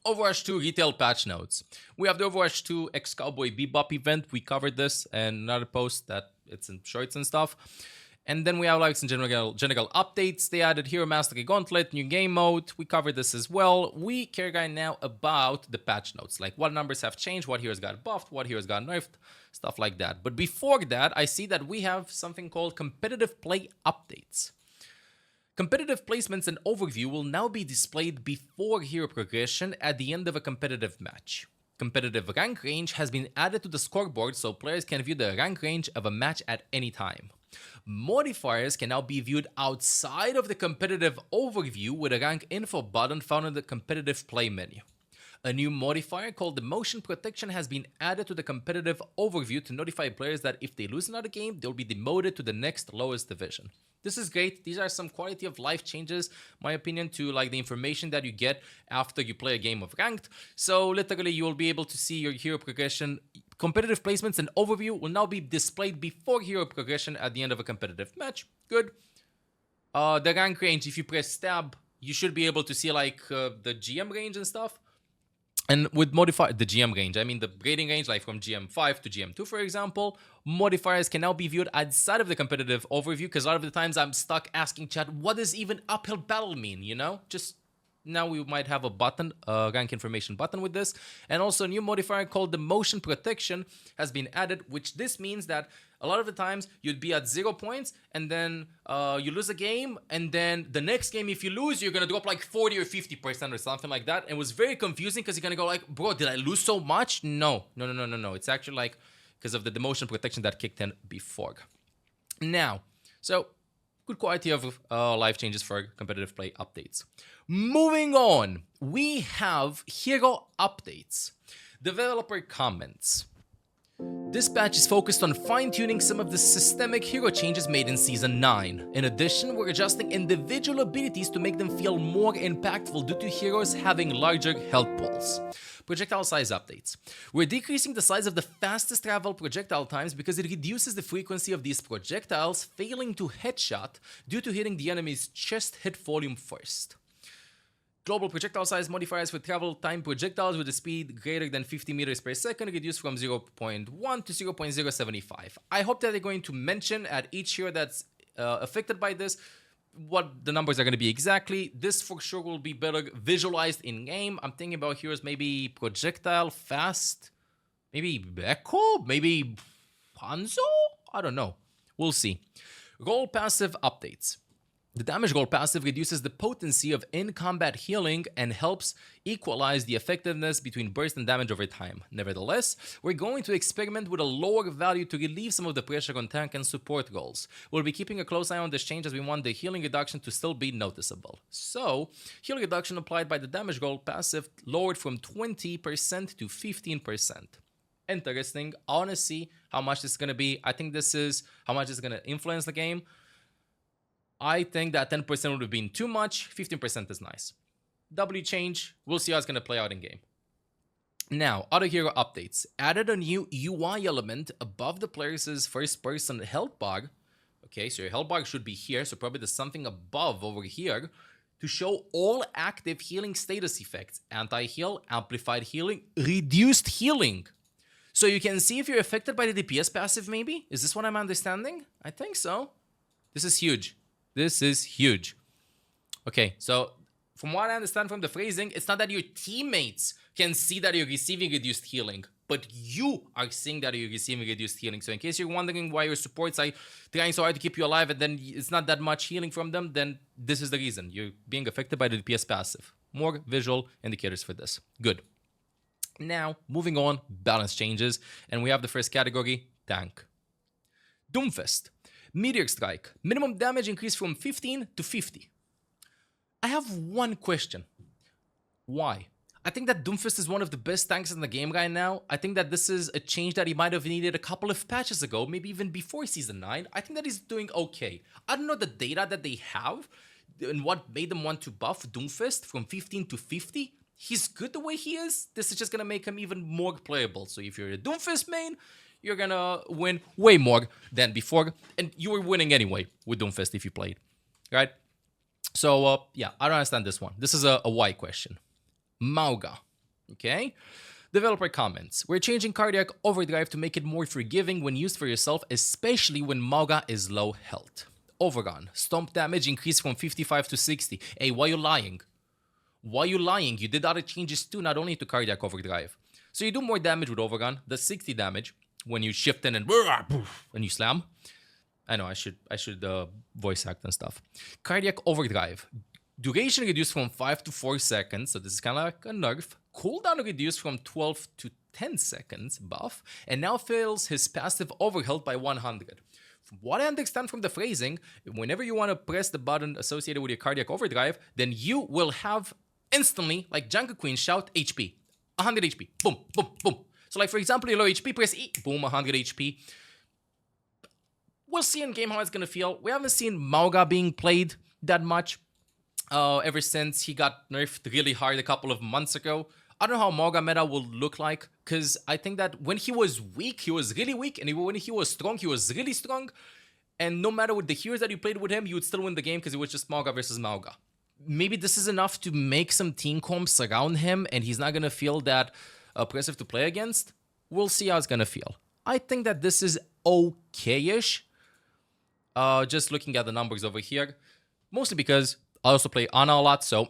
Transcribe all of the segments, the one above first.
Overwatch 2 retail patch notes. We have the Overwatch 2 X Cowboy Bebop event. We covered this and another post that it's in shorts and stuff. And then we have like some general updates. They added Hero Mastery Gauntlet, new game mode. We covered this as well. We care right now about the patch notes, like what numbers have changed, what heroes got buffed, what heroes got nerfed, stuff like that. But before that, I see that we have something called competitive play updates. Competitive placements and overview will now be displayed before hero progression at the end of a competitive match. Competitive rank range has been added to the scoreboard so players can view the rank range of a match at any time. Modifiers can now be viewed outside of the competitive overview with a rank info button found in the competitive play menu. A new modifier called the motion protection has been added to the competitive overview to notify players that if they lose another game, they'll be demoted to the next lowest division. This is great. These are some quality of life changes, my opinion, to like the information that you get after you play a game of ranked. So literally you will be able to see your hero progression. Competitive placements and overview will now be displayed before hero progression at the end of a competitive match. Good. The rank range, if you press tab, you should be able to see like the GM range and stuff. And with the GM range, I mean the rating range, like from GM5 to GM2, for example, modifiers can now be viewed outside of the competitive overview, because a lot of the times I'm stuck asking chat, what does even uphill battle mean, you know? Just now we might have a button, a rank information button with this. And also a new modifier called the motion protection has been added, which this means that a lot of the times you'd be at 0 points and then you lose a game, and then the next game, if you lose, you're gonna drop like 40 or 50% or something like that. And it was very confusing because you're gonna go like, bro, did I lose so much? No. It's actually like because of the motion protection that kicked in before. Now, so good quality of life changes for competitive play updates. Moving on, we have hero updates. Developer comments. This patch is focused on fine-tuning some of the systemic hero changes made in Season 9. In addition, we're adjusting individual abilities to make them feel more impactful due to heroes having larger health pools. Projectile size updates. We're decreasing the size of the fastest travel projectile times because it reduces the frequency of these projectiles failing to headshot due to hitting the enemy's chest hit volume first. Global projectile size modifiers for travel time projectiles with a speed greater than 50 meters per second reduced from 0.1 to 0.075. I hope that they're going to mention at each hero that's affected by this what the numbers are going to be exactly. This for sure will be better visualized in game. I'm thinking about heroes maybe projectile, fast, maybe Echo, maybe Hanzo? I don't know. We'll see. Role passive updates. The damage roll passive reduces the potency of in-combat healing and helps equalize the effectiveness between burst and damage over time. Nevertheless, we're going to experiment with a lower value to relieve some of the pressure on tank and support roles. We'll be keeping a close eye on this change as we want the healing reduction to still be noticeable. So, healing reduction applied by the damage roll passive lowered from 20% to 15%. Interesting. I want to see how much this is going to be. I think this is how much it's going to influence the game. I think that 10% would have been too much. 15% is nice. W change. We'll see how it's going to play out in game. Now, other hero updates. Added a new UI element above the player's first-person health bar. Okay, so your health bar should be here. So probably there's something above over here to show all active healing status effects. Anti-heal, amplified healing, reduced healing. So you can see if you're affected by the DPS passive maybe? Is this what I'm understanding? I think so. This is huge. This is huge. Okay, so from what I understand from the phrasing, it's not that your teammates can see that you're receiving reduced healing, but you are seeing that you're receiving reduced healing. So in case you're wondering why your supports are trying so hard to keep you alive and then it's not that much healing from them, then this is the reason. You're being affected by the DPS passive. More visual indicators for this. Good. Now, moving on, balance changes. And we have the first category, tank. Doomfist. Meteor Strike. Minimum damage increased from 15 to 50. I have one question. Why? I think that Doomfist is one of the best tanks in the game right now. I think that this is a change that he might have needed a couple of patches ago, maybe even before Season 9. I think that he's doing okay. I don't know the data that they have and what made them want to buff Doomfist from 15 to 50. He's good the way he is. This is just going to make him even more playable. So if you're a Doomfist main, you're gonna win way more than before. And you were winning anyway with Doomfist if you played, right? So, yeah, I don't understand this one. This is a why question. Mauga. Okay? Developer comments. We're changing Cardiac Overdrive to make it more forgiving when used for yourself, especially when Mauga is low health. Overgone. Stomp damage increased from 55 to 60. Hey, why you lying? Why you lying? You did other changes too, not only to Cardiac Overdrive. So you do more damage with Overgone. Does 60 damage when you shift in and you slam. I know I should voice act and stuff. Cardiac Overdrive. Duration reduced from 5 to 4 seconds, so this is kind of like a nerf. Cooldown reduced from 12 to 10 seconds, buff, and now fills his passive overhealth by 100. From what I understand from the phrasing, whenever you want to press the button associated with your Cardiac Overdrive, then you will have instantly, like Jungle Queen, shout HP. 100 HP. Boom, boom, boom. So like for example, you're low HP, press E, boom, 100 HP. We'll see in game how it's going to feel. We haven't seen Mauga being played that much. Ever since he got nerfed really hard a couple of months ago. I don't know how Mauga meta will look like, because I think that when he was weak, he was really weak, and when he was strong, he was really strong. And no matter what the heroes that you played with him, you would still win the game because it was just Mauga versus Mauga. Maybe this is enough to make some team comps around him, and he's not going to feel that oppressive to play against. We'll see how it's going to feel. I think that this is okay-ish. Just looking at the numbers over here. Mostly because I also play Ana a lot, so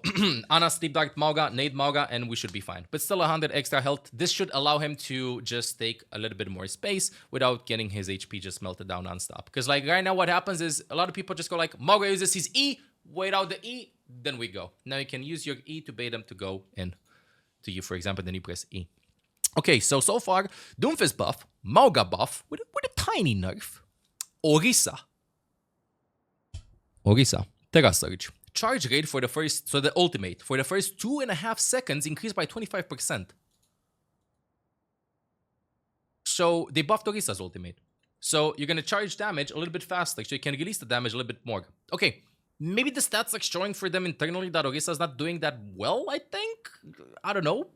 Ana, Sleep Dart Mauga, Nade Mauga, and we should be fine. But still 100 extra health. This should allow him to just take a little bit more space without getting his HP just melted down non-stop. Because like right now what happens is a lot of people just go like, Mauga uses his E, wait out the E, then we go. Now you can use your E to bait them to go in to you, for example, then you press E. Okay, so far, Doomfist buff, Mauga buff, with a tiny nerf. Orisa, Terra Surge. Charge rate for the first, so the ultimate, for the first 2.5 seconds increased by 25%. So they buffed Orisa's ultimate. So you're going to charge damage a little bit faster, so you can release the damage a little bit more. Okay, maybe the stats like showing for them internally that Orisa's not doing that well, I think? I don't know.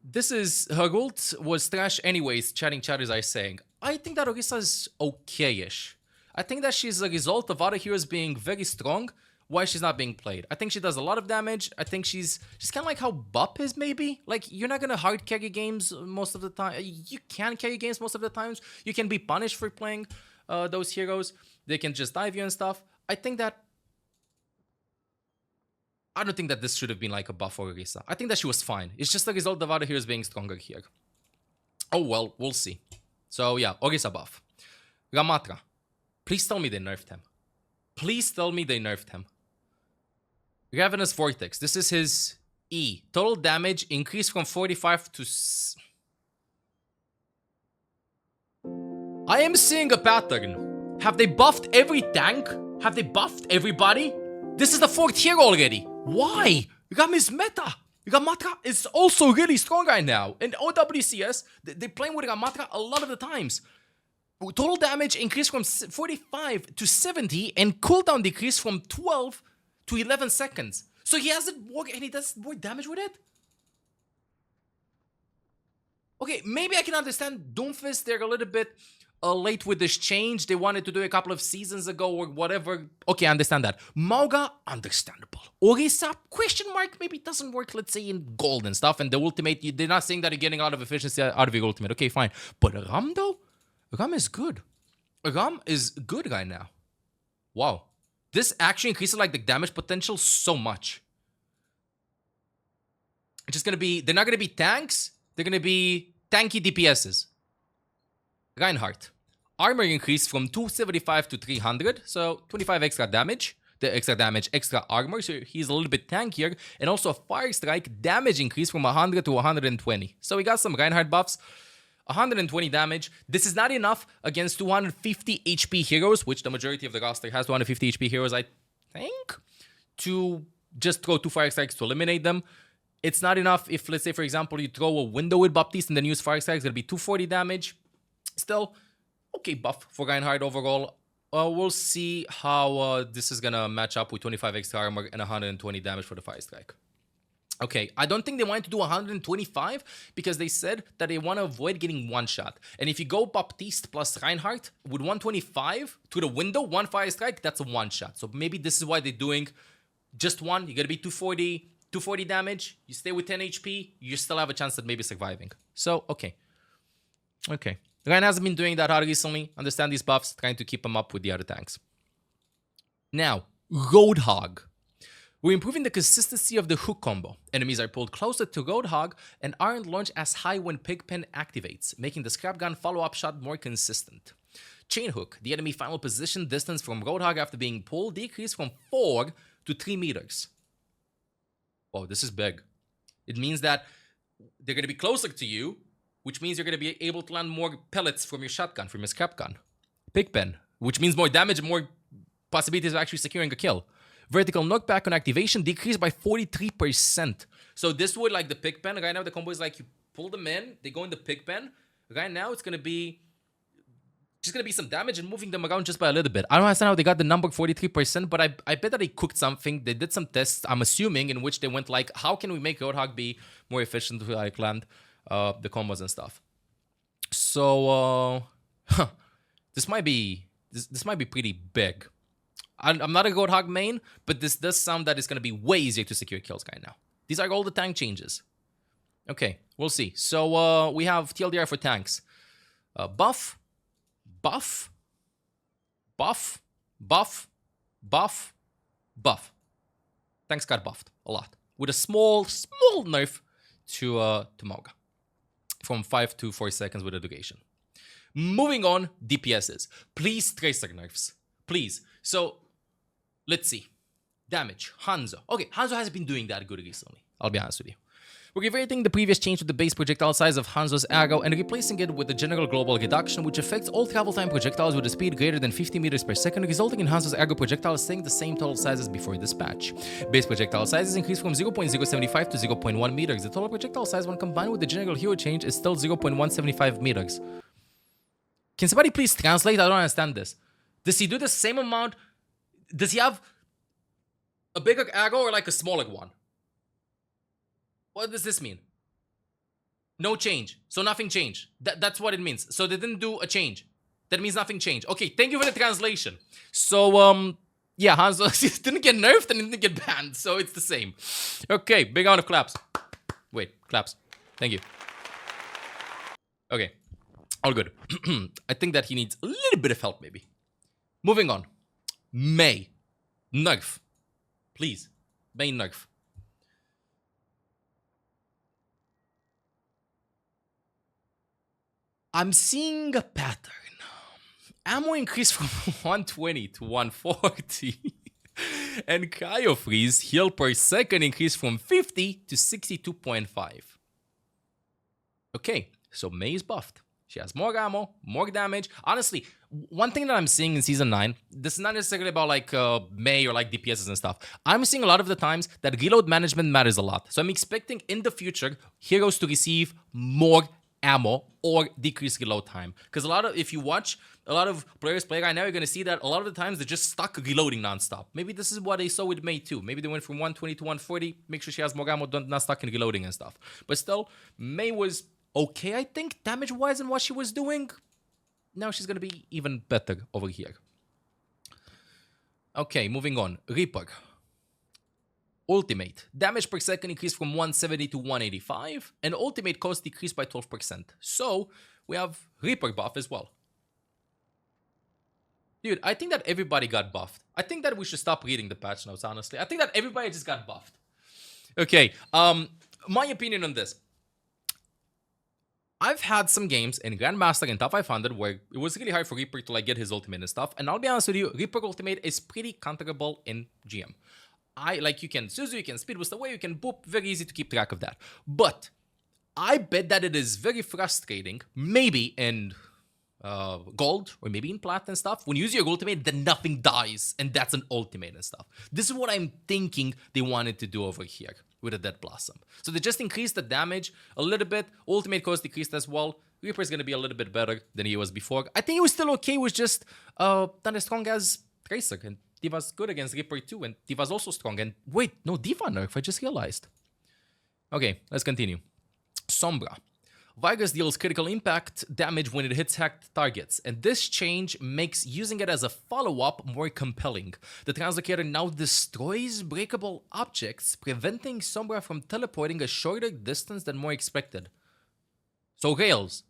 This is, her ult was trash anyways, chatting chatters are saying. I think that Orisa's okay-ish. I think that she's a result of other heroes being very strong, why she's not being played. I think she does a lot of damage. I think she's kind of like how Bop is maybe. Like, you're not going to hard carry games most of the time. You can carry games most of the times. You can be punished for playing those heroes. They can just dive you and stuff. I don't think that this should have been like a buff for Orisa. I think that she was fine. It's just a result of other heroes being stronger here. Oh well, we'll see. So yeah, Orisa buff. Ramatra. Please tell me they nerfed him. Please tell me they nerfed him. Ravenous Vortex. This is his E. Total damage increased from 45 to... I am seeing a pattern. Have they buffed every tank? Have they buffed everybody? This is the 4th hero already. Why? Ram is meta. Ramatra is also really strong right now. In OWCS, they're playing with Ramatra a lot of the times. Total damage increased from 45 to 70 and cooldown decreased from 12 to 11 seconds. So he has it work and he does more damage with it? Okay, maybe I can understand Doomfist, they're a little bit late with this change. They wanted to do it a couple of seasons ago or whatever. Okay, I understand that. Mauga, understandable. Orisa, question mark, maybe it doesn't work, let's say, in gold and stuff. And the ultimate, they're not saying that you're getting a lot of efficiency out of your ultimate. Okay, fine. But Ram, though? Ram is good. Ram is good right now. Wow. This actually increases like the damage potential so much. It's just gonna be, they're not gonna be tanks, they're gonna be tanky DPSs. Reinhardt. Armor increased from 275 to 300, so 25 extra damage. The extra damage, extra armor, so he's a little bit tankier. And also Fire Strike damage increased from 100 to 120. So we got some Reinhardt buffs. 120 damage. This is not enough against 250 HP heroes, which the majority of the roster has 250 HP heroes, I think, to just throw 2 Fire Strikes to eliminate them. It's not enough if, let's say, for example, you throw a window with Baptiste and then use Fire Strikes, it'll be 240 damage. Still, okay buff for Reinhardt overall. We'll see how this is gonna match up with 25 extra armor and 120 damage for the Fire Strike. Okay, I don't think they wanted to do 125 because they said that they want to avoid getting one shot. And if you go Baptiste plus Reinhardt with 125 to the window, 1 Fire Strike, that's a one shot. So maybe this is why they're doing just one. You gotta be 240 240 damage, you stay with 10 HP, you still have a chance at maybe surviving. So, okay. Okay. Ryan hasn't been doing that hard recently. Understand these buffs, trying to keep him up with the other tanks. Now, Roadhog. We're improving the consistency of the hook combo. Enemies are pulled closer to Roadhog and aren't launched as high when Pigpen activates, making the scrap gun follow-up shot more consistent. Chain Hook. The enemy final position distance from Roadhog after being pulled decreased from 4 to 3 meters. Oh, this is big. It means that they're going to be closer to you, which means you're going to be able to land more pellets from your shotgun, from your scrap gun. Pigpen, which means more damage and more possibilities of actually securing a kill. Vertical knockback on activation decreased by 43%. So this would, like the Pigpen, right now the combo is like you pull them in, they go in the Pigpen. Right now it's going to be just going to be some damage and moving them around just by a little bit. I don't understand how they got the number 43%, but I bet that they cooked something. They did some tests, I'm assuming, in which they went like, how can we make Roadhog be more efficient to like land the combos and stuff. So this might be pretty big. I'm not a Roadhog main, but this does sound that it's going to be way easier to secure kills right now. These are all the tank changes. Okay, we'll see. So we have TLDR for tanks. Buff, buff, buff, buff, buff, buff. Tanks got buffed a lot. With a small nerf to Mauga. From 5 to 4 seconds with a duration. Moving on, DPSs. Please, Tracer nerfs. Please. So, let's see. Damage. Hanzo. Okay, Hanzo hasn't been doing that good recently. I'll be honest with you. We're reverting the previous change to the base projectile size of Hanzo's arrow and replacing it with a general global reduction which affects all travel time projectiles with a speed greater than 50 meters per second, resulting in Hanzo's arrow projectiles staying the same total size as before this patch. Base projectile size is increased from 0.075 to 0.1 meters. The total projectile size when combined with the general hero change is still 0.175 meters. Can somebody please translate? I don't understand this. Does he do the same amount? Does he have a bigger arrow or like a smaller one? What does this mean? No change. So nothing changed. That's what it means. So they didn't do a change. That means nothing changed. Okay, thank you for the translation. So, yeah, Hanzo didn't get nerfed and didn't get banned. So it's the same. Okay, big round of claps. Wait, claps. Thank you. Okay, all good. I think that he needs a little bit of help, maybe. Moving on. May. Nerf. Please. May nerf. I'm seeing a pattern. Ammo increased from 120 to 140. And Cryo Freeze heal per second increased from 50 to 62.5. Okay, so May is buffed. She has more ammo, more damage. Honestly, one thing that I'm seeing in Season 9, this is not necessarily about like May or like DPSs and stuff. I'm seeing a lot of the times that reload management matters a lot. So I'm expecting in the future, heroes to receive more ammo or decrease reload time. Because if you watch a lot of players play right now, you're going to see that a lot of the times they're just stuck reloading nonstop. Maybe this is what they saw with May too. Maybe they went from 120 to 140, make sure she has more ammo, not stuck in reloading and stuff. But still, May was okay, I think, damage-wise in what she was doing. Now she's going to be even better over here. Okay, moving on. Reaper. Ultimate. Damage per second increased from 170 to 185, and ultimate cost decreased by 12%. So, we have Reaper buff as well. Dude, I think that everybody got buffed. I think that we should stop reading the patch notes, honestly. I think that everybody just got buffed. Okay, my opinion on this. I've had some games in Grandmaster and Top 500 where it was really hard for Reaper to like get his ultimate and stuff. And I'll be honest with you, Reaper ultimate is pretty counterable in GM. You can Suzu, you can speed boost away, you can boop, very easy to keep track of that. But I bet that it is very frustrating, maybe in gold or maybe in plat and stuff, when you use your ultimate, then nothing dies, and that's an ultimate and stuff. This is what I'm thinking they wanted to do over here with a Dead Blossom. So they just increased the damage a little bit, ultimate cost decreased as well. Reaper's gonna be a little bit better than he was before. I think he was still okay with just not as strong as Tracer, and D.Va's good against Reaper too, and D.Va's also strong. And wait, no, D.Va nerf, I just realized. Okay, let's continue. Sombra. Virus deals critical impact damage when it hits hacked targets, and this change makes using it as a follow-up more compelling. The Translocator now destroys breakable objects, preventing Sombra from teleporting a shorter distance than more expected. So rails,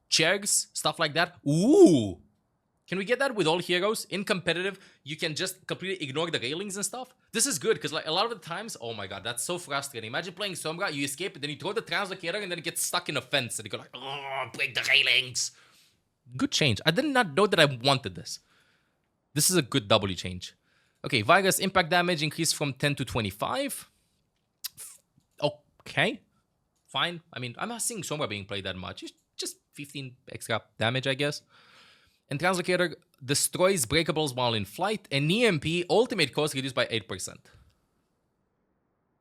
chairs, stuff like that. Ooh! Can we get that with all heroes? In competitive, you can just completely ignore the railings and stuff. This is good, because like a lot of the times, oh my god, that's so frustrating. Imagine playing Sombra, you escape it, then you throw the Translocator, and then it gets stuck in a fence, and you go like, oh, break the railings. Good change. I did not know that I wanted this. This is a good W change. Okay, Virus impact damage increased from 10 to 25. Okay, fine. I mean, I'm not seeing Sombra being played that much. It's just 15 extra damage, I guess. And Translocator destroys breakables while in flight, and EMP ultimate cost reduced by 8%.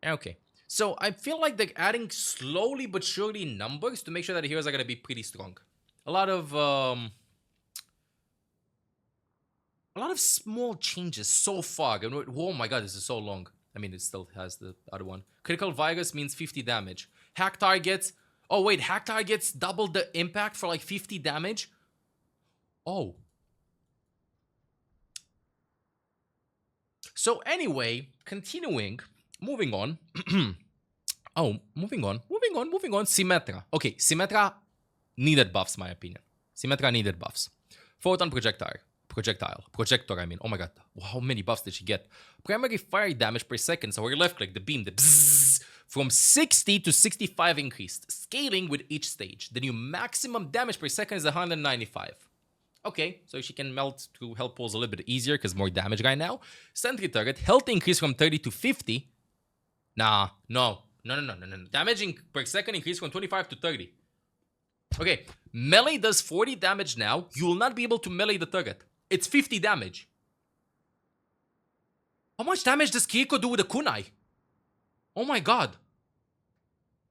Okay, so I feel like they're adding slowly but surely numbers to make sure that the heroes are going to be pretty strong. A lot of small changes so far. Oh my god, this is so long. I mean, it still has the other one. Critical Virus means 50 damage. Hack targets. Oh wait, hack targets double the impact for like 50 damage. Oh. So anyway, continuing, moving on. moving on. Symmetra. Okay, Symmetra needed buffs, my opinion. Symmetra needed buffs. Photon projector, I mean. Oh my god, how many buffs did she get? Primary fire damage per second, so her left click, the beam, the bzzz, from 60 to 65 increased, scaling with each stage. The new maximum damage per second is 195. Okay, so she can melt through health pools a little bit easier because more damage right now. Sentry turret, health increase from 30 to 50. No. Damage per second increase from 25 to 30. Okay, melee does 40 damage now. You will not be able to melee the turret. It's 50 damage. How much damage does Kiriko do with a kunai? Oh my god.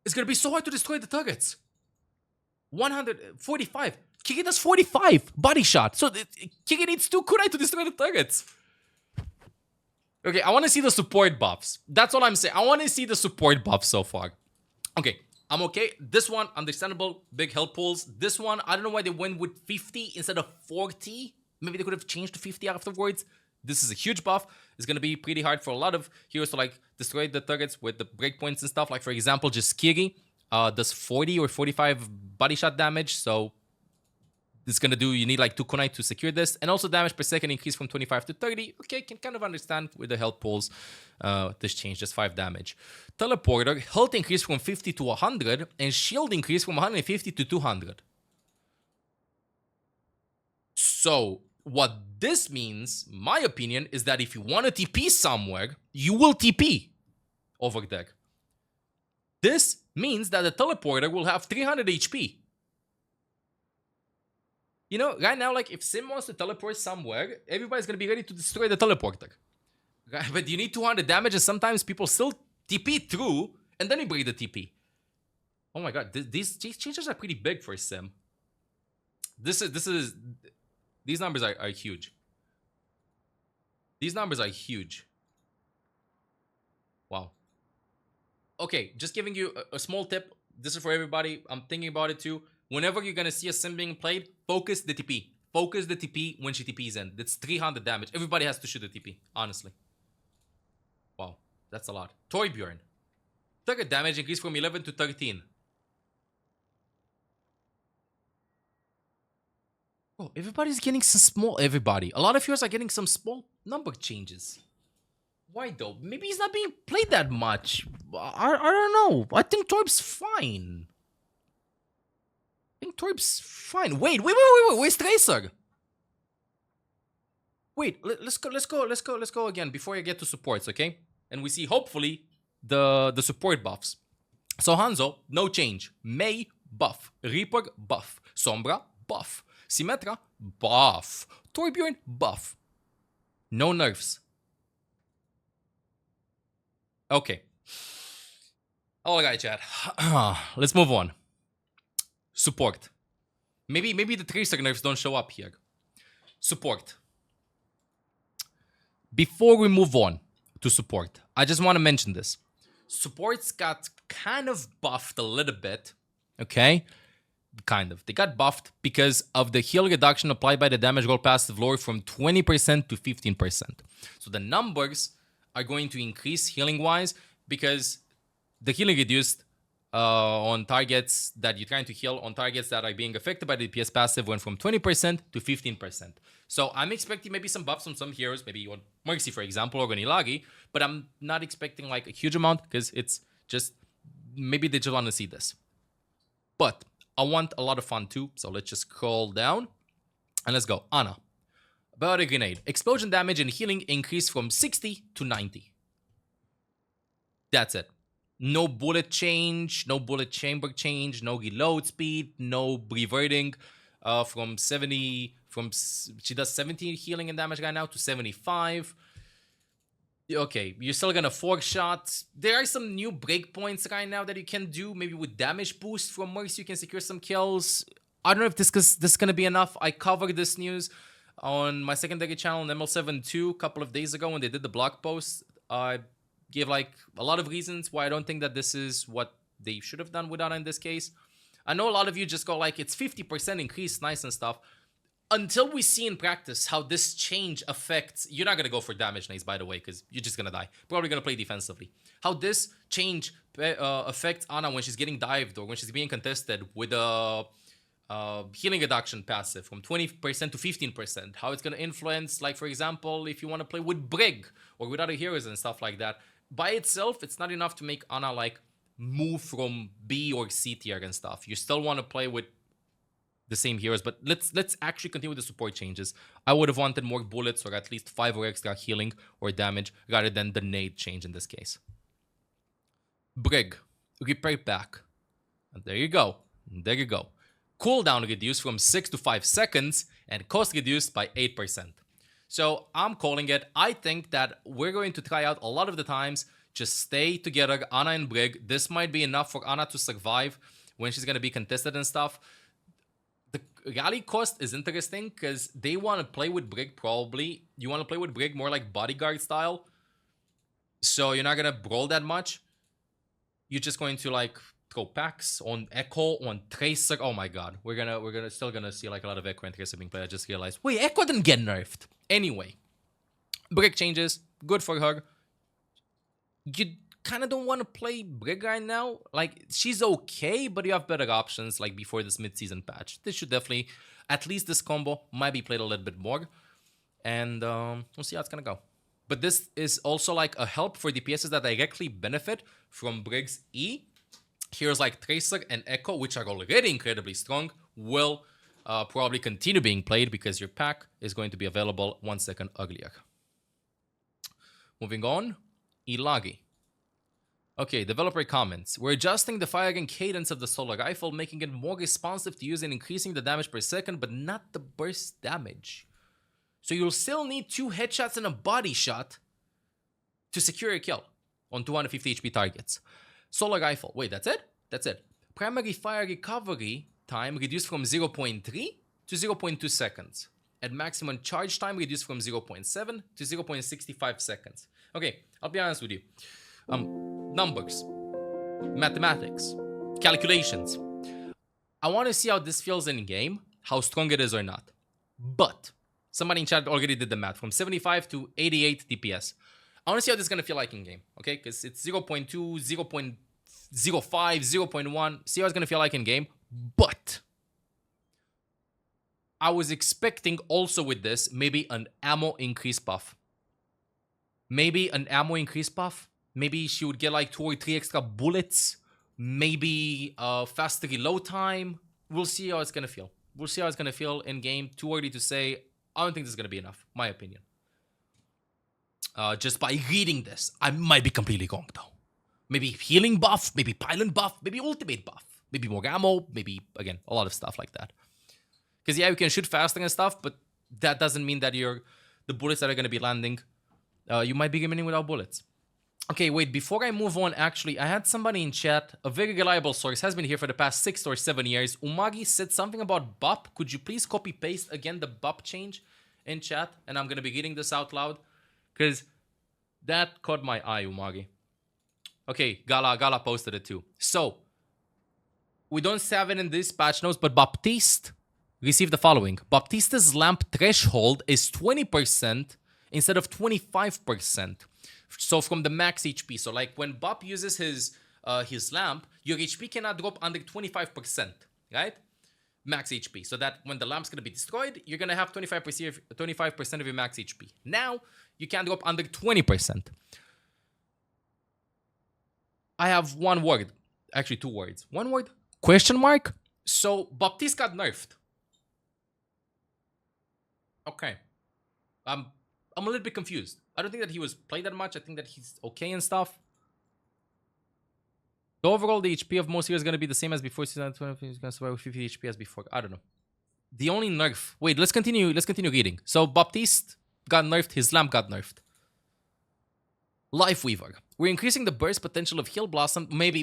It's gonna be so hard to destroy the turrets. 145. Kiki does 45 body shot. So Kiki needs 2 kunai to destroy the targets. Okay, I want to see the support buffs. That's all I'm saying. I want to see the support buffs so far. Okay, I'm okay. This one, understandable. Big health pools. This one, I don't know why they went with 50 instead of 40. Maybe they could have changed to 50 afterwards. This is a huge buff. It's going to be pretty hard for a lot of heroes to like destroy the targets with the breakpoints and stuff. Like for example, just Kiri does 40 or 45 body shot damage. So it's going to do, you need like 2 kunai to secure this. And also damage per second increase from 25 to 30. Okay, can kind of understand with the health pools. This change, just 5 damage. Teleporter, health increase from 50 to 100. And shield increase from 150 to 200. So what this means, my opinion, is that if you want to TP somewhere, you will TP over there. This means that the teleporter will have 300 HP. You know, right now, like, if Sim wants to teleport somewhere, everybody's gonna be ready to destroy the teleporter. Right? But you need 200 damage, and sometimes people still TP through, and then you break the TP. Oh my god, these changes are pretty big for Sim. These numbers are huge. These numbers are huge. Wow. Okay, just giving you a small tip. This is for everybody. I'm thinking about it too. Whenever you're going to see a Sim being played, focus the TP. Focus the TP when she TPs in. That's 300 damage. Everybody has to shoot the TP, honestly. Wow, that's a lot. Torbjorn. Target damage increased from 11 to 13. Oh, everybody's getting some small... Everybody. A lot of heroes are getting some small number changes. Why though? Maybe he's not being played that much. I don't know. I think Torb's fine. Torb's fine. Wait. Where's Tracer? Wait, let's go again before I get to supports, okay? And we see hopefully the support buffs. So Hanzo, no change. Mei, buff. Reaper, buff. Sombra, buff. Symmetra, buff. Torbjorn, buff. No nerfs. Okay. Alright, chat. Let's move on. Support. Maybe the Tracer nerfs don't show up here. Support. Before we move on to support, I just want to mention this. Supports got kind of buffed a little bit. Okay? Kind of. They got buffed because of the heal reduction applied by the damage roll passive lore from 20% to 15%. So the numbers are going to increase healing-wise because the healing reduced on targets that you're trying to heal on targets that are being affected by the DPS passive went from 20% to 15%. So I'm expecting maybe some buffs on some heroes, maybe on Mercy, for example, or Gonilagi, but I'm not expecting like a huge amount because it's just maybe they just want to see this. But I want a lot of fun too, so let's just scroll down and let's go. Ana. Biotic Grenade. Explosion damage and healing increased from 60 to 90. That's it. No bullet change, no bullet chamber change, no reload speed, no reverting from 70, she does 17 healing and damage right now to 75. Okay, you're still gonna 4-shot. There are some new breakpoints right now that you can do. Maybe with damage boost from Mercy, you can secure some kills. I don't know if this is gonna be enough. I covered this news on my secondary channel on ML7 a couple of days ago when they did the blog post. I gave like a lot of reasons why I don't think that this is what they should have done with Ana in this case. I know a lot of you just go like, it's 50% increase, nice and stuff. Until we see in practice how this change affects, you're not going to go for damage nades, by the way, because you're just going to die. Probably going to play defensively. How this change affects Ana when she's getting dived or when she's being contested with a healing reduction passive from 20% to 15%. How it's going to influence, like, for example, if you want to play with Brig or with other heroes and stuff like that. By itself, it's not enough to make Ana, like, move from B or C tier and stuff. You still want to play with the same heroes, but let's actually continue with the support changes. I would have wanted more bullets or at least 5 or extra healing or damage rather than the nade change in this case. Brig, repair back. And there you go. There you go. Cooldown reduced from 6 to 5 seconds and cost reduced by 8%. So I'm calling it. I think that we're going to try out a lot of the times. Just stay together, Ana and Brig. This might be enough for Ana to survive when she's going to be contested and stuff. The rally cost is interesting because they want to play with Brig probably. You want to play with Brig more like bodyguard style. So you're not going to brawl that much. You're just going to like throw packs on Echo, on Tracer. Oh my god. We're still gonna see like a lot of Echo and Tracer being played. I just realized. Wait, Echo didn't get nerfed. Anyway. Brig changes. Good for her. You kind of don't want to play Brig right now. Like, she's okay, but you have better options, like, before this mid-season patch. This should definitely, at least this combo, might be played a little bit more. And we'll see how it's gonna go. But this is also, like, a help for DPSs that directly benefit from Brig's E. Heroes like Tracer and Echo, which are already incredibly strong, will probably continue being played because your pack is going to be available 1 second earlier. Moving on. Ilagi. Okay, developer comments. We're adjusting the firing cadence of the solar rifle, making it more responsive to use and increasing the damage per second, but not the burst damage. So you'll still need 2 headshots and a body shot to secure a kill on 250 HP targets. Solar rifle. Wait, that's it? That's it. Primary fire recovery time reduced from 0.3 to 0.2 seconds. And maximum charge time reduced from 0.7 to 0.65 seconds. Okay, I'll be honest with you. Numbers, mathematics, calculations. I want to see how this feels in game, how strong it is or not. But somebody in chat already did the math from 75 to 88 DPS. I want to see how this is going to feel like in game, okay? Because it's 0.2, 0.05, 0.1. See how it's going to feel like in game. But I was expecting also with this maybe an ammo increase buff. Maybe an ammo increase buff. Maybe she would get like 2 or 3 extra bullets. Maybe faster reload time. We'll see how it's going to feel. We'll see how it's going to feel in game. Too early to say. I don't think this is going to be enough. My opinion. Just by reading this, I might be completely wrong though. Maybe healing buff. Maybe pylon buff. Maybe ultimate buff. Maybe more ammo. Maybe, again, a lot of stuff like that. Because yeah, you can shoot faster and stuff. But that doesn't mean that the bullets that are going to be landing, you might be remaining without bullets. Okay, wait, before I move on, actually, I had somebody in chat, a very reliable source, has been here for the past 6 or 7 years. Umagi said something about BOP. Could you please copy-paste again the BOP change in chat? And I'm going to be reading this out loud, because that caught my eye, Umagi. Okay, Gala posted it too. So, we don't have it in this patch notes, but Baptiste received the following. Baptiste's lamp threshold is 20% instead of 25%. So from the max HP. So like when Bop uses his lamp, your HP cannot drop under 25%, right? Max HP. So that when the lamp's gonna be destroyed, you're gonna have 25% of your max HP. Now you can drop under 20%. I have one word, actually 2 words. One word, question mark. So Baptiste got nerfed. Okay. I'm a little bit confused. I don't think that he was played that much. I think that he's okay and stuff. So overall, the HP of most heroes is going to be the same as before. Season 20, he's going to survive with 50 HP as before. I don't know. The only nerf. Wait, let's continue reading. So Baptiste got nerfed. His lamp got nerfed. Life Weaver. We're increasing the burst potential of Heal Blossom. Maybe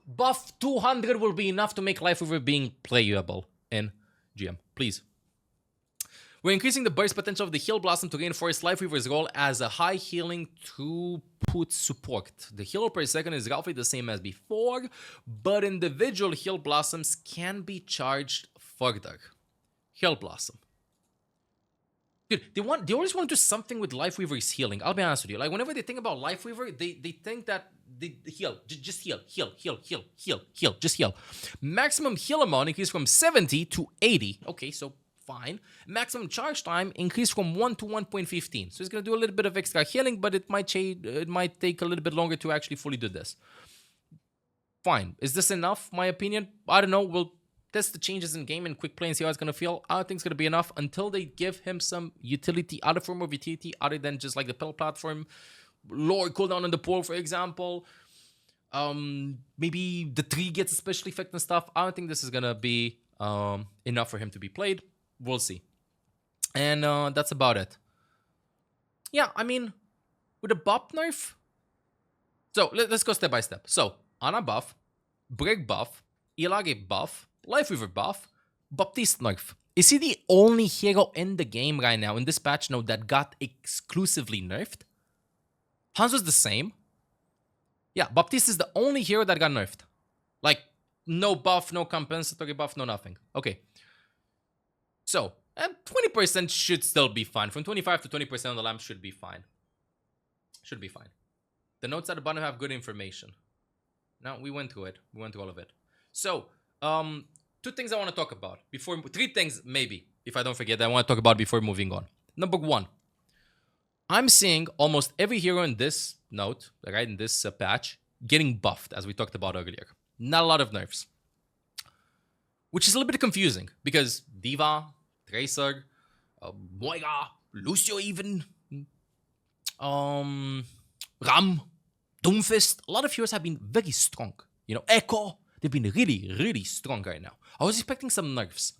buff 200 will be enough to make Life Weaver being playable in GM. Please. We're increasing the burst potential of the Heal Blossom to reinforce Life Weaver's role as a high healing throughput support. The heal per second is roughly the same as before, but individual Heal Blossoms can be charged further. Heal Blossom. Dude, they always want to do something with Life Weaver's healing. I'll be honest with you. Like, whenever they think about Life Weaver, they think that they heal. Just heal. Just heal. Maximum heal amount increased from 70 to 80. Okay, so fine. Maximum charge time increased from 1 to 1.15. So it's going to do a little bit of extra healing, but it might take a little bit longer to actually fully do this. Fine. Is this enough? My opinion? I don't know. We'll test the changes in game and quick play and see how it's going to feel. I don't think it's going to be enough until they give him some utility, other form of utility, other than just like the pill platform. Lower cooldown on the pool, for example. Maybe the tree gets a special effect and stuff. I don't think this is going to be enough for him to be played. We'll see. And that's about it. Yeah, I mean, with a Bop nerf. So let's go step by step. So, Ana buff, Brig buff, Ilage buff, Life Weaver buff, Baptiste nerf. Is he the only hero in the game right now in this patch note that got exclusively nerfed? Hans was the same. Yeah, Baptiste is the only hero that got nerfed. Like, no buff, no compensatory buff, no nothing. Okay. So, 20% should still be fine. From 25 to 20% on the lamp should be fine. Should be fine. The notes at the bottom have good information. Now, we went through it. We went through all of it. So, 2 things I want to talk about. 3 things, maybe, if I don't forget, that I want to talk about before moving on. Number 1. I'm seeing almost every hero in this note, right, in this patch, getting buffed, as we talked about earlier. Not a lot of nerfs. Which is a little bit confusing, because Diva, Tracer, Moira, Lucio even, Ram, Doomfist, a lot of heroes have been very strong. You know, Echo, they've been really, really strong right now. I was expecting some nerfs,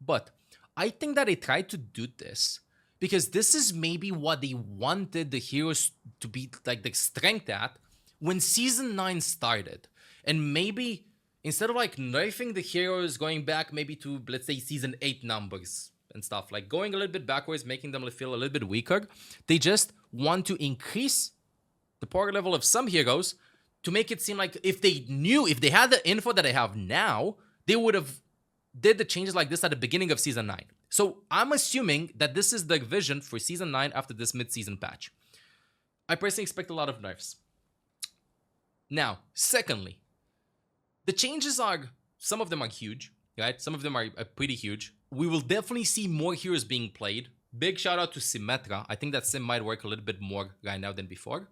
but I think that they tried to do this because this is maybe what they wanted the heroes to be like the strength at when Season 9 started. And maybe instead of like nerfing the heroes, going back maybe to, let's say, Season 8 numbers and stuff, like going a little bit backwards, making them feel a little bit weaker, they just want to increase the power level of some heroes to make it seem like if they had the info that they have now, they would have did the changes like this at the beginning of Season 9. So I'm assuming that this is the vision for Season 9 after this mid-season patch. I personally expect a lot of nerfs. Now, secondly, the changes are, some of them are huge, right? Some of them are pretty huge. We will definitely see more heroes being played. Big shout out to Symmetra. I think that Sim might work a little bit more right now than before.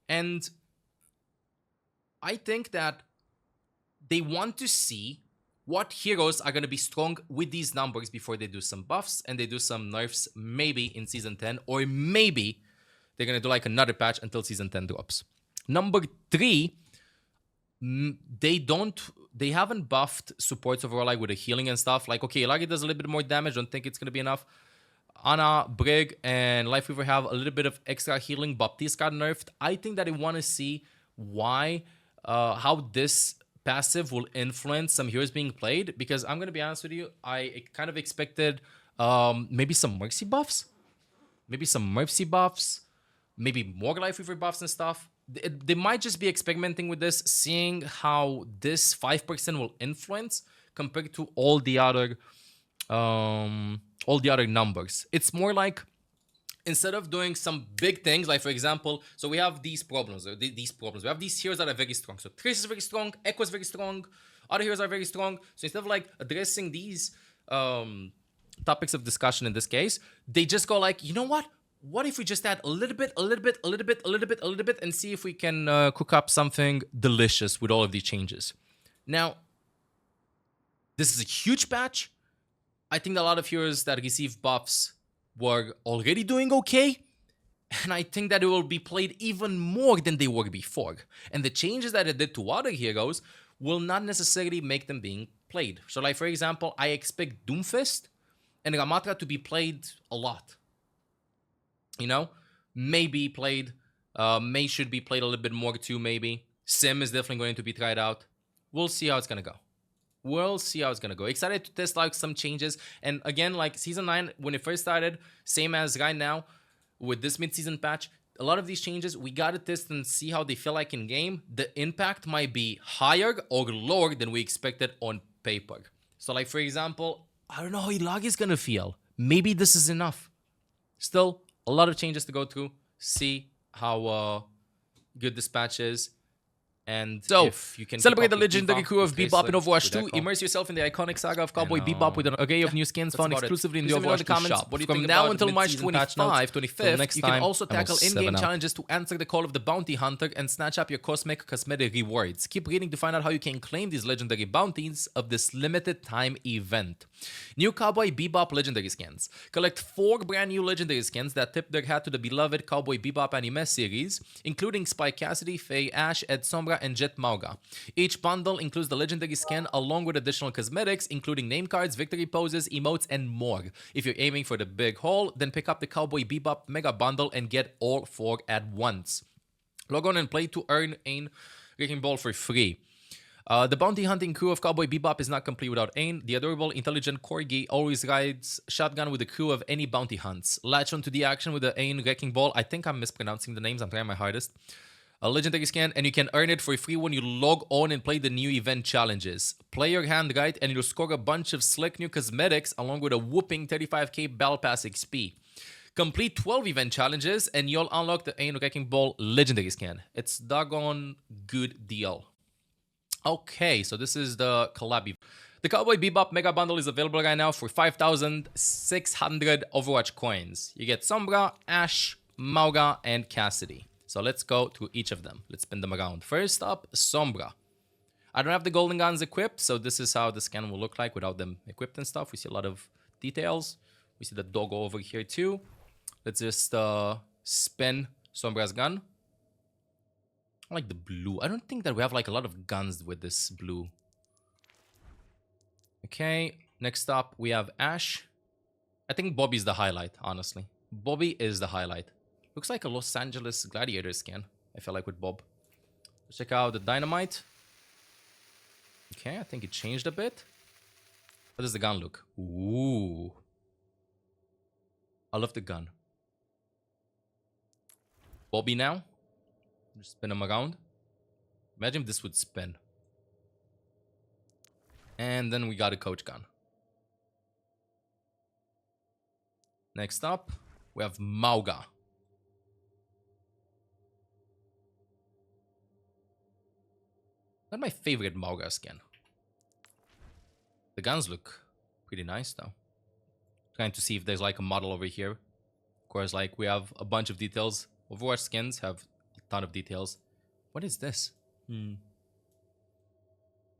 And I think that they want to see what heroes are going to be strong with these numbers before they do some buffs and they do some nerfs maybe in Season 10, or maybe they're going to do like another patch until Season 10 drops. Number 3, they haven't buffed supports overall like with the healing and stuff. Like, okay, Ilagi does a little bit more damage. Don't think it's going to be enough. Ana, Brig, and Life Weaver have a little bit of extra healing. Baptiste got nerfed. I think that I want to see why, how this passive will influence some heroes being played, because I'm going to be honest with you, I kind of expected maybe some Mercy buffs, maybe more Life Weaver buffs and stuff. they might just be experimenting with this, seeing how this 5% will influence compared to all the other numbers. It's more like, instead of doing some big things, like for example, so we have these problems. We have these heroes that are very strong. So Trace is very strong, Echo is very strong, other heroes are very strong. So instead of like addressing these topics of discussion in this case, they just go like, you know what? What if we just add a little bit, and see if we can cook up something delicious with all of these changes? Now, this is a huge patch. I think a lot of heroes that receive buffs were already doing okay, and I think that it will be played even more than they were before. And the changes that it did to other heroes will not necessarily make them being played. So like, for example, I expect Doomfist and Ramatra to be played a lot. You know, maybe played. May should be played a little bit more too, maybe. Sim is definitely going to be tried out. We'll see how it's going to go. We'll see how it's going to go. Excited to test like some changes. And again, like Season 9, when it first started, same as right now with this mid-season patch, a lot of these changes, we got to test and see how they feel like in game. The impact might be higher or lower than we expected on paper. So like, for example, I don't know how Ilagi is going to feel. Maybe this is enough. Still, a lot of changes to go through. See how good this patch is. And so, if you can celebrate the legendary crew of Bebop in Overwatch 2, immerse yourself in the iconic saga of Cowboy Bebop with an array of new skins found exclusively in the Overwatch 2 shop. From now until March 25th, you can also tackle in-game challenges to answer the call of the bounty hunter and snatch up your cosmetic rewards. Keep reading to find out how you can claim these legendary bounties of this limited time event. New Cowboy Bebop legendary skins. Collect 4 brand new legendary skins that tip their hat to the beloved Cowboy Bebop anime series, including Spy Cassidy, Faye Ash, Ed Sombra, and Jet Mauga. Each bundle includes the legendary skin along with additional cosmetics, including name cards, victory poses, emotes, and more. If you're aiming for the big haul, then pick up the Cowboy Bebop Mega Bundle and get all 4 at once. Log on and play to earn a Wrecking Ball for free. The bounty hunting crew of Cowboy Bebop is not complete without Ain. The adorable, intelligent Corgi always rides shotgun with the crew of any bounty hunts. Latch onto the action with the Ain Wrecking Ball. I think I'm mispronouncing the names. I'm trying my hardest. A legendary skin, and you can earn it for free when you log on and play the new event challenges. Play your hand right, and you'll score a bunch of slick new cosmetics along with a whooping 35k Battle Pass XP. Complete 12 event challenges, and you'll unlock the Ain Wrecking Ball legendary skin. It's doggone good deal. Okay, so this is the collab. The Cowboy Bebop Mega Bundle is available right now for 5,600 Overwatch coins. You get Sombra, Ash, Mauga, and Cassidy. So let's go to each of them. Let's spin them around. First up, Sombra. I don't have the golden guns equipped, so this is how the scan will look like without them equipped and stuff. We see a lot of details. We see the doggo over here too. Let's just spin Sombra's gun. I like the blue. I don't think that we have like a lot of guns with this blue. Okay, next up we have Ash. I think Bobby's the highlight, honestly. Bobby is the highlight. Looks like a Los Angeles Gladiator skin, I feel like, with Bob. Let's check out the Dynamite. Okay, I think it changed a bit. How does the gun look? Ooh. I love the gun. Bobby now. Just spin him around. Imagine if this would spin. And then we got a coach gun. Next up, we have Mauga. Not my favorite Mauga skin. The guns look pretty nice though. Trying to see if there's like a model over here. Of course, like we have a bunch of details. Overwatch skins have a ton of details. What is this?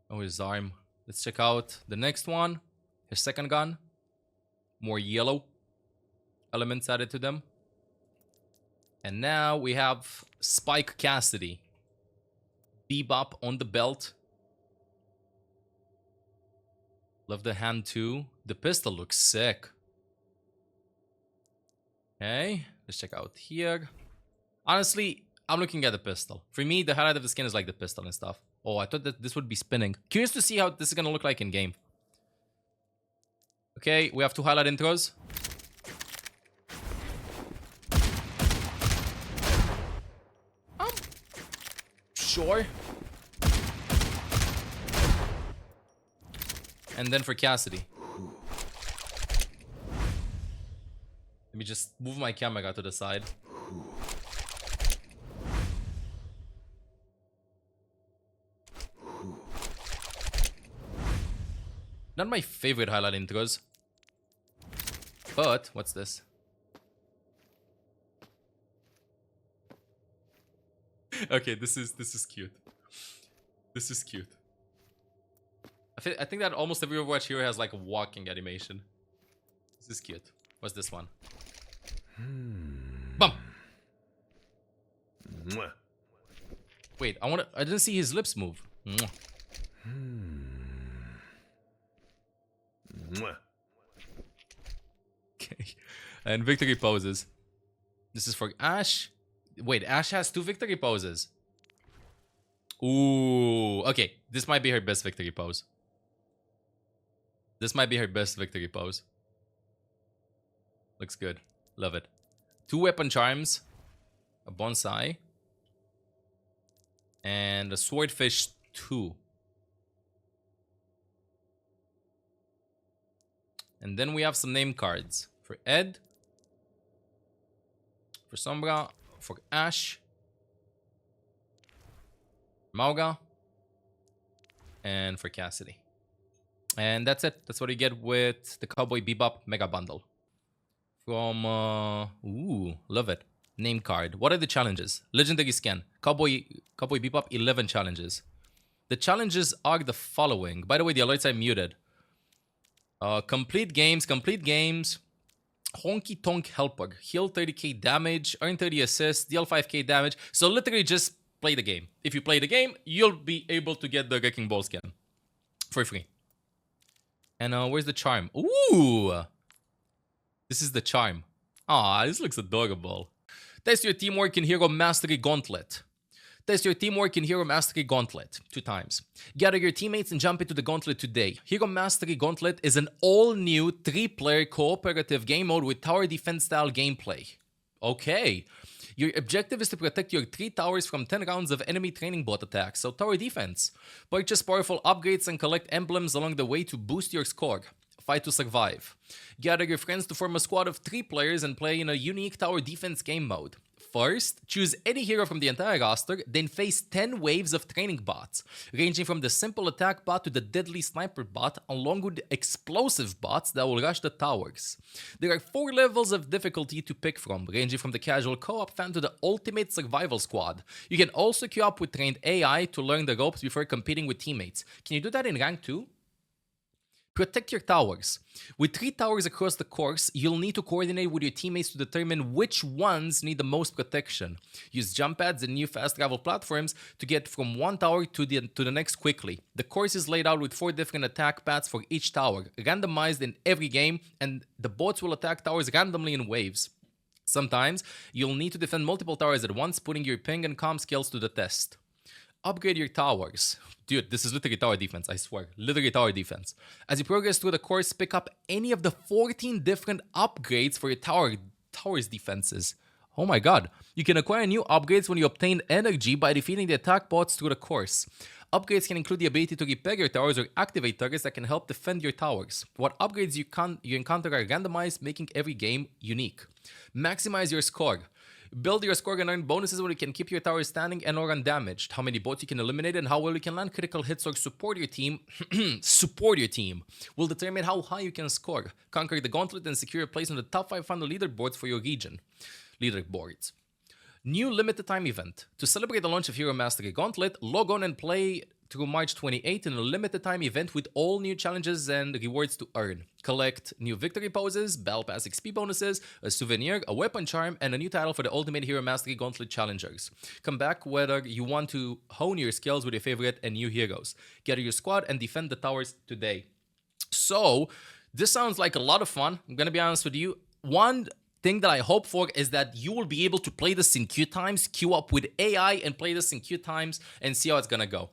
Oh, his arm. Let's check out the next one. His second gun. More yellow elements added to them. And now we have Spike Cassidy. Bebop on the belt. Love the hand too. The pistol looks sick. Okay, let's check out here. Honestly, I'm looking at the pistol. For me, the highlight of the skin is like the pistol and stuff. Oh, I thought that this would be spinning. Curious to see how this is gonna look like in game. Okay, we have 2 highlight intros. Sure. And then for Cassidy. Let me just move my camera to the side. Not my favorite highlight intros. But, what's this? Okay, this is cute. This is cute. I think that almost every Overwatch hero has like a walking animation. This is cute. What's this one? Bum! Wait, I didn't see his lips move. Okay. And victory poses. This is for Ashe. Wait, Ashe has 2 victory poses. Ooh, okay. This might be her best victory pose. This might be her best victory pose. Looks good. Love it. 2 weapon charms. A bonsai. And a swordfish 2. And then we have some name cards. For Ed. For Sombra. For Ashe. Mauga. And for Cassidy. And that's it. That's what you get with the Cowboy Bebop Mega Bundle. From, ooh, love it. Name card. What are the challenges? Legendary scan. Cowboy Bebop 11 challenges. The challenges are the following. By the way, the alerts are muted. Complete games. Honky Tonk Helper. Heal 30k damage. Earn 30 assists. Deal 5k damage. So literally just play the game. If you play the game, you'll be able to get the Wrecking Ball skin. For free. And where's the charm? Ooh! This is the charm. Ah, this looks adorable. Test your teamwork in Hero Mastery Gauntlet. Test your teamwork in Hero Mastery Gauntlet 2 times. Gather your teammates and jump into the Gauntlet today. Hero Mastery Gauntlet is an all-new 3-player cooperative game mode with tower defense style gameplay. Okay. Your objective is to protect your 3 towers from 10 rounds of enemy training bot attacks, so tower defense. Purchase powerful upgrades and collect emblems along the way to boost your score. Fight to survive. Gather your friends to form a squad of 3 players and play in a unique tower defense game mode. First, choose any hero from the entire roster, then face 10 waves of training bots, ranging from the simple attack bot to the deadly sniper bot, along with explosive bots that will rush the towers. There are 4 levels of difficulty to pick from, ranging from the casual co-op fan to the ultimate survival squad. You can also queue up with trained AI to learn the ropes before competing with teammates. Can you do that in rank 2? Protect your towers. With 3 towers across the course, you'll need to coordinate with your teammates to determine which ones need the most protection. Use jump pads and new fast travel platforms to get from one tower to the next quickly. The course is laid out with 4 different attack paths for each tower, randomized in every game, and the bots will attack towers randomly in waves. Sometimes, you'll need to defend multiple towers at once, putting your ping and comm skills to the test. Upgrade your towers. Dude, this is literally tower defense, I swear. Literally tower defense. As you progress through the course, pick up any of the 14 different upgrades for your tower's defenses. Oh my god. You can acquire new upgrades when you obtain energy by defeating the attack bots through the course. Upgrades can include the ability to repair your towers or activate targets that can help defend your towers. What upgrades you encounter are randomized, making every game unique. Maximize your score. Build your score and earn bonuses where you can keep your towers standing and or undamaged. How many bots you can eliminate and how well you can land critical hits or support your team will determine how high you can score. Conquer the Gauntlet and secure a place on the top 5 final leaderboards for your region. Leaderboards. New limited time event. To celebrate the launch of Hero Mastery Gauntlet, log on and play through March 28 in a limited time event with all new challenges and rewards to earn. Collect new victory poses, Battle Pass XP bonuses, a souvenir, a weapon charm, and a new title for the Ultimate Hero Mastery Gauntlet Challengers. Come back whether you want to hone your skills with your favorite and new heroes. Gather your squad and defend the towers today. So, this sounds like a lot of fun. I'm gonna be honest with you. One thing that I hope for is that you will be able to play this in queue times, queue up with AI and play this in queue times and see how it's gonna go.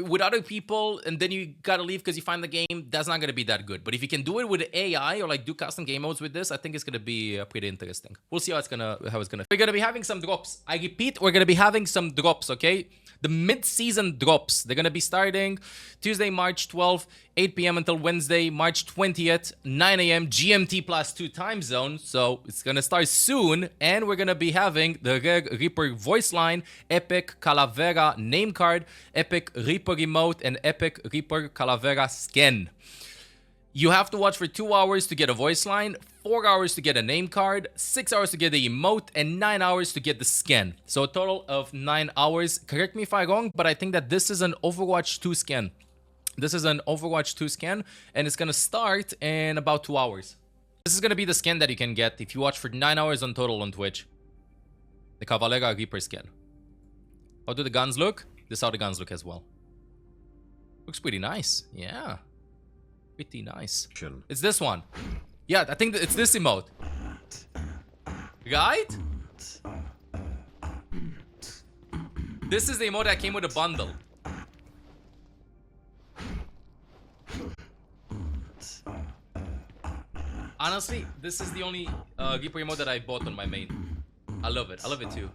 with other people and then you gotta leave because you find the game, that's not gonna be that good. But if you can do it with AI or like do custom game modes with this, I think it's gonna be pretty interesting. We'll see how it's gonna. We're gonna be having some drops. I repeat, we're gonna be having some drops. Okay, the mid-season drops. They're gonna be starting Tuesday, March 12th, 8 p.m. until Wednesday, March 20th, 9 a.m. GMT +2 time zone. So it's gonna start soon, and we're gonna be having the Rare Reaper voice line, Epic Calavera name card, Epic Reaper emote, and Epic Reaper Calavera skin. You have to watch for 2 hours to get a voice line, 4 hours to get a name card, 6 hours to get the emote, and 9 hours to get the skin. So a total of 9 hours. Correct me if I'm wrong, but I think that this is an Overwatch 2 skin. This is an Overwatch 2 skin, and it's gonna start in about 2 hours. This is gonna be the skin that you can get if you watch for 9 hours on total on Twitch. The Cavalera Reaper skin. How do the guns look? This is how the guns look as well. Looks pretty nice. Yeah. Pretty nice. It's this one. Yeah, I think it's this emote. Right? This is the emote that came with a bundle. Honestly, this is the only Reaper emote that I bought on my main. I love it. I love it too.